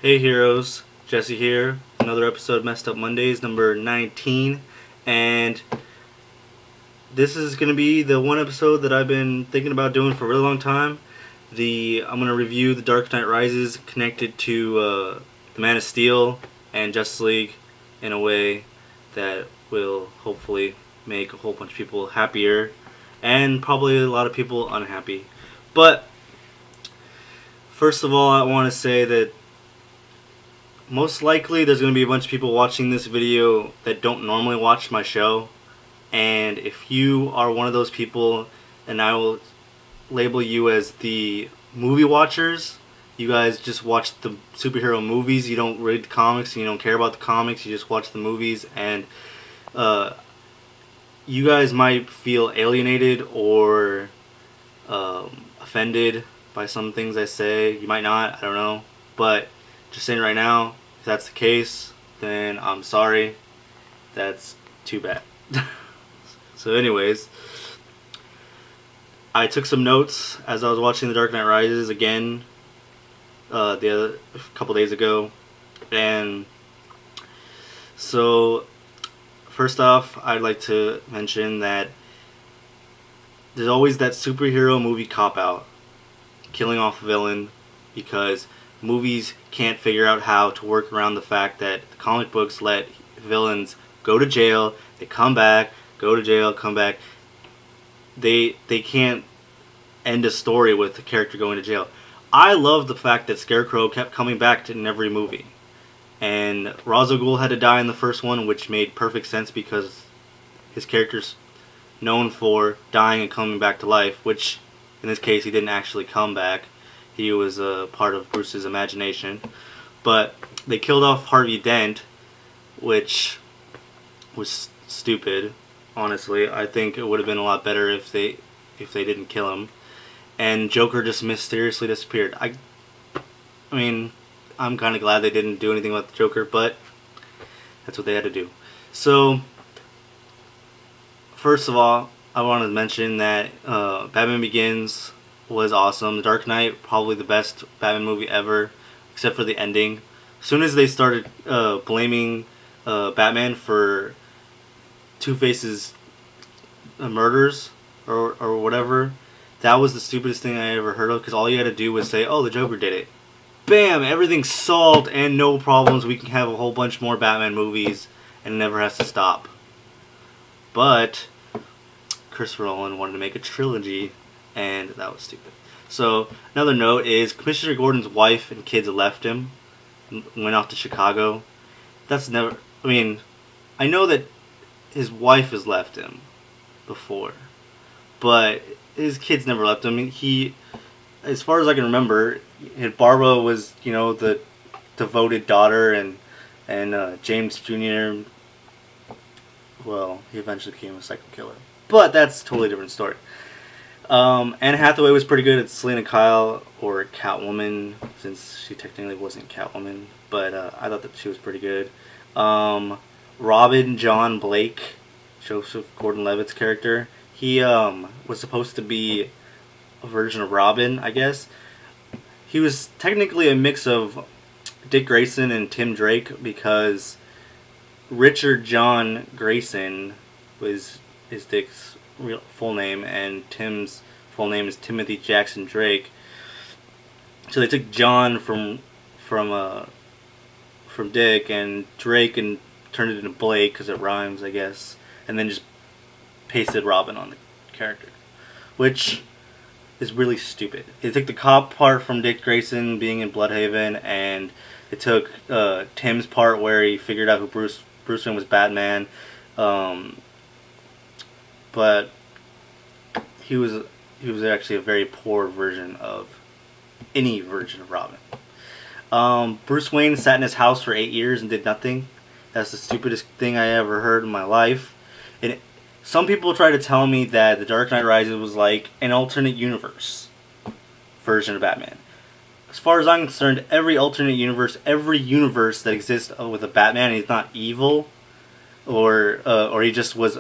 Hey heroes, Jesse here. Another episode of Messed Up Mondays, number 19. And this is going to be the one episode that I've been thinking about doing for a really long time. I'm going to review The Dark Knight Rises connected to The Man of Steel and Justice League in a way that will hopefully make a whole bunch of people happier and probably a lot of people unhappy. But first of all, I want to say that most likely there's going to be a bunch of people watching this video that don't normally watch my show, and if you are one of those people, and I will label you as the movie watchers, you guys just watch the superhero movies, you don't read the comics, and you don't care about the comics, you just watch the movies, and you guys might feel alienated or offended by some things I say. You might not, I don't know, but just saying right now, if that's the case, then I'm sorry. That's too bad. So anyways, I took some notes as I was watching The Dark Knight Rises again a couple days ago. And so first off, I'd like to mention that there's always that superhero movie cop-out, killing off a villain, because movies can't figure out how to work around the fact that the comic books let villains go to jail, they come back, go to jail, come back. They can't end a story with the character going to jail. I love the fact that Scarecrow kept coming back in every movie. And Ra's al Ghul had to die in the first one, which made perfect sense because his character's known for dying and coming back to life, which in this case he didn't actually come back. He was a part of Bruce's imagination. But they killed off Harvey Dent, which was stupid, honestly. I think it would have been a lot better if they didn't kill him. And Joker just mysteriously disappeared. I mean, I'm kind of glad they didn't do anything about the Joker, but that's what they had to do. So, first of all, I wanted to mention that Batman Begins was awesome. The Dark Knight, probably the best Batman movie ever, except for the ending. As soon as they started blaming Batman for Two-Face's murders or whatever, that was the stupidest thing I ever heard of, because all you had to do was say, oh, the Joker did it. Bam! Everything's solved and no problems. We can have a whole bunch more Batman movies and it never has to stop. But Christopher Nolan wanted to make a trilogy, and that was stupid. So another note is Commissioner Gordon's wife and kids left him, went off to Chicago. That's never, I mean, I know that his wife has left him before, but his kids never left him. He, as far as I can remember, Barbara was, you know, the devoted daughter, and James Jr., well, he eventually became a psycho killer. But that's a totally different story. Anne Hathaway was pretty good at Selena Kyle, or Catwoman, since she technically wasn't Catwoman, but I thought that she was pretty good. Robin John Blake, Joseph Gordon-Levitt's character, he was supposed to be a version of Robin, I guess. He was technically a mix of Dick Grayson and Tim Drake, because Richard John Grayson was Dick's real full name, and Tim's full name is Timothy Jackson Drake. So they took John from Dick and Drake and turned it into Blake because it rhymes, I guess, and then just pasted Robin on the character, which is really stupid. They took the cop part from Dick Grayson being in Bloodhaven, and it took Tim's part where he figured out who Bruce Wayne was Batman. But he was actually a very poor version of any version of Robin. Bruce Wayne sat in his house for 8 years and did nothing. That's the stupidest thing I ever heard in my life. And some people try to tell me that The Dark Knight Rises was like an alternate universe version of Batman. As far as I'm concerned, every alternate universe, every universe that exists with a Batman, he's not evil, or he just was.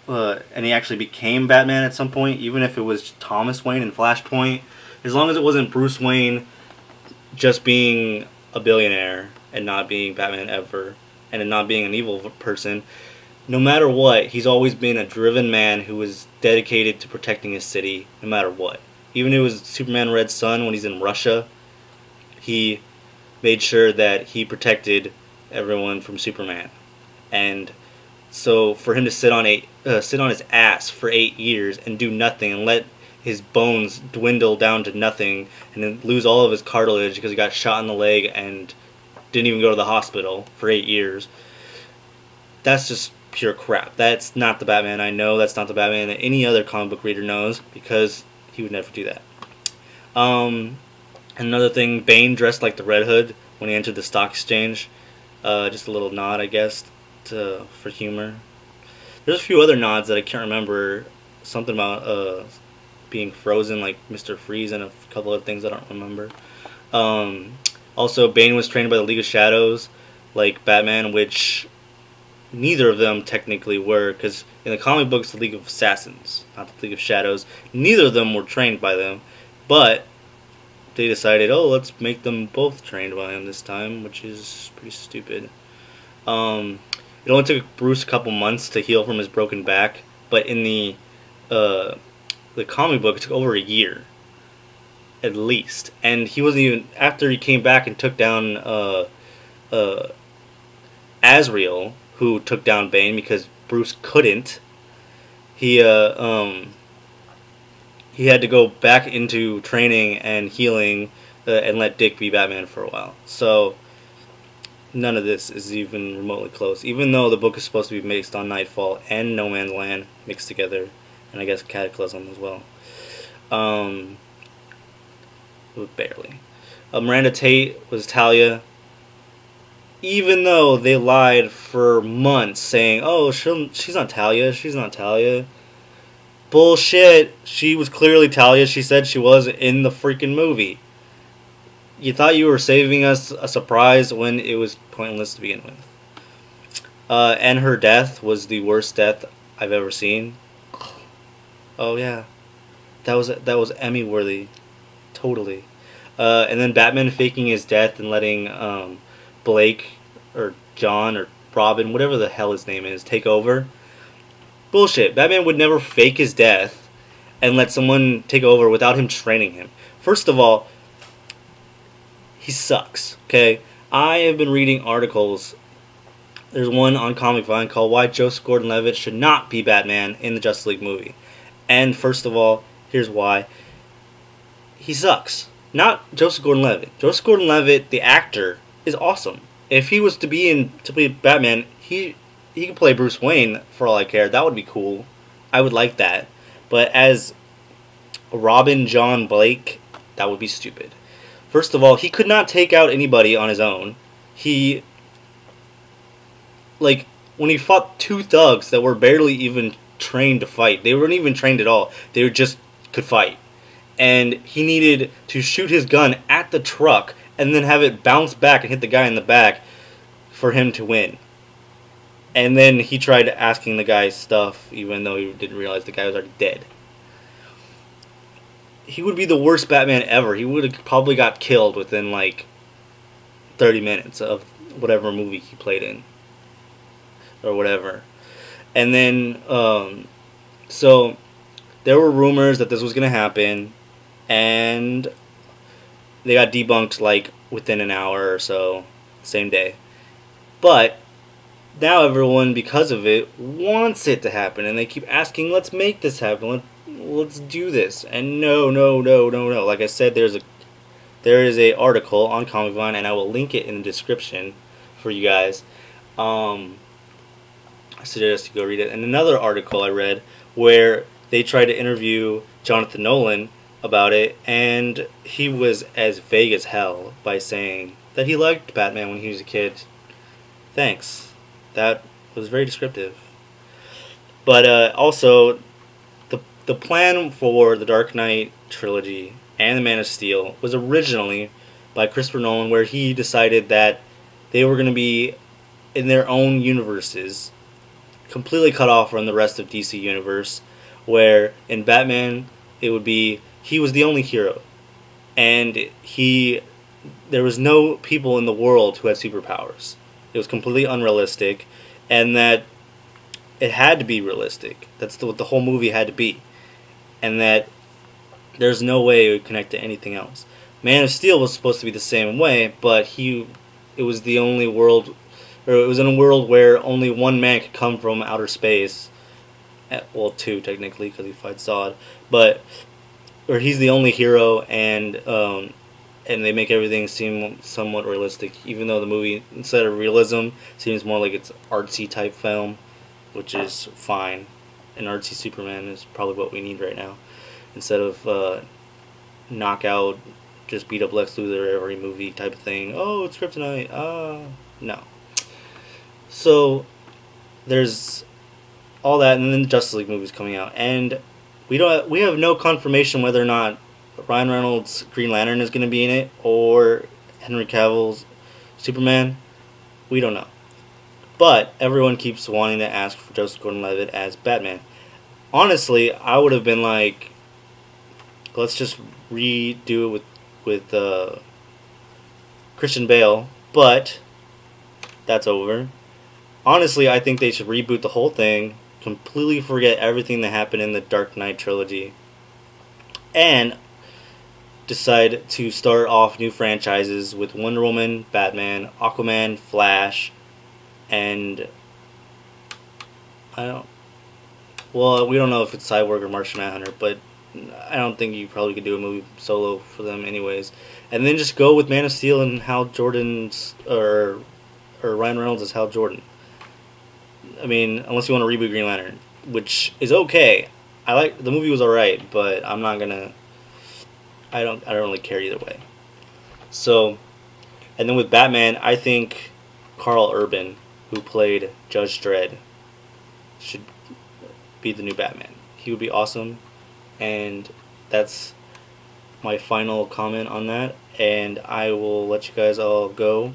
And he actually became Batman at some point, even if it was Thomas Wayne in Flashpoint. As long as it wasn't Bruce Wayne just being a billionaire and not being Batman ever, and not being an evil person, no matter what, he's always been a driven man who is dedicated to protecting his city, no matter what. Even if it was Superman Red Son when he's in Russia, he made sure that he protected everyone from Superman. And so for him to sit on his ass for 8 years and do nothing and let his bones dwindle down to nothing and then lose all of his cartilage because he got shot in the leg and didn't even go to the hospital for 8 years, that's just pure crap. That's not the Batman I know. That's not the Batman that any other comic book reader knows, because he would never do that. Another thing, Bane dressed like the Red Hood when he entered the stock exchange. Just a little nod, I guess, for humor. There's a few other nods that I can't remember. Something about being frozen like Mr. Freeze and a couple of things I don't remember. Also, Bane was trained by the League of Shadows like Batman, which neither of them technically were, because in the comic books, the League of Assassins, not the League of Shadows, neither of them were trained by them, but they decided, oh, let's make them both trained by him this time, which is pretty stupid. It only took Bruce a couple months to heal from his broken back, but in the comic book, it took over a year, at least. And he wasn't even, after he came back and took down Azrael, who took down Bane because Bruce couldn't, he had to go back into training and healing and let Dick be Batman for a while. So none of this is even remotely close, even though the book is supposed to be based on Nightfall and No Man's Land mixed together, and I guess Cataclysm as well. Barely. Miranda Tate was Talia, even though they lied for months saying, oh, she's not Talia, she's not Talia. Bullshit. She was clearly Talia. She said she was in the freaking movie. You thought you were saving us a surprise when it was pointless to begin with. And her death was the worst death I've ever seen. Oh yeah, that was Emmy worthy, totally. And then Batman faking his death and letting Blake or John or Robin, whatever the hell his name is, take over. Bullshit. Batman would never fake his death and let someone take over without him training him. First of all, he sucks, okay? I have been reading articles. There's one on Comic Vine called Why Joseph Gordon-Levitt Should Not Be Batman in the Justice League movie. And first of all, here's why. He sucks. Not Joseph Gordon-Levitt. Joseph Gordon-Levitt, the actor, is awesome. If he was to be Batman, he could play Bruce Wayne for all I care. That would be cool. I would like that. But as Robin John Blake, that would be stupid. First of all, he could not take out anybody on his own. When he fought two thugs that were barely even trained to fight. They weren't even trained at all. They just could fight. And he needed to shoot his gun at the truck and then have it bounce back and hit the guy in the back for him to win. And then he tried asking the guy stuff, even though he didn't realize the guy was already dead. He would be the worst Batman ever. He would have probably got killed within, 30 minutes of whatever movie he played in. Or whatever. And then, so, there were rumors that this was going to happen, and they got debunked, within an hour or so, same day. But now everyone, because of it, wants it to happen, and they keep asking, let's make this happen, let's do this. And no. Like I said, there is a article on Comic Vine, and I will link it in the description for you guys. I suggest you go read it. And another article I read where they tried to interview Jonathan Nolan about it, and he was as vague as hell by saying that he liked Batman when he was a kid. Thanks. That was very descriptive. But also, the plan for the Dark Knight trilogy and the Man of Steel was originally by Christopher Nolan, where he decided that they were going to be in their own universes, completely cut off from the rest of DC Universe, where in Batman it would be he was the only hero, and he there was no people in the world who had superpowers. It was completely unrealistic, and that it had to be realistic. That's what the whole movie had to be, and that there's no way it would connect to anything else. Man of Steel was supposed to be the same way, but it was the only world, or it was in a world where only one man could come from outer space. Well, two technically, because he fights Zod, but or he's the only hero, and they make everything seem somewhat realistic, even though the movie, instead of realism, seems more like it's artsy type film, which is fine. An artsy Superman is probably what we need right now, instead of knockout, just beat up Lex Luthor every movie type of thing. Oh, it's kryptonite. No. So there's all that, and then the Justice League movie's coming out, and we have no confirmation whether or not Ryan Reynolds' Green Lantern is going to be in it, or Henry Cavill's Superman. We don't know. But everyone keeps wanting to ask for Joseph Gordon-Levitt as Batman. Honestly, I would have been like, let's just redo it with Christian Bale, but that's over. Honestly, I think they should reboot the whole thing, completely forget everything that happened in the Dark Knight trilogy, and decide to start off new franchises with Wonder Woman, Batman, Aquaman, Flash, and we don't know if it's Cyborg or Martian Manhunter, but I don't think you probably could do a movie solo for them anyways. And then just go with Man of Steel and Hal Jordan's, or Ryan Reynolds as Hal Jordan. I mean, unless you want to reboot Green Lantern, which is okay. The movie was alright, but I'm not gonna. I don't really care either way. So, and then with Batman, I think Carl Urban, who played Judge Dredd, should be the new Batman. He would be awesome, and that's my final comment on that. And I will let you guys all go.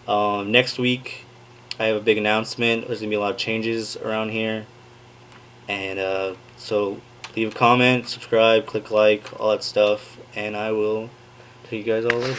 Next week, I have a big announcement. There's going to be a lot of changes around here. And so leave a comment, subscribe, click like, all that stuff. And I will tell you guys all later.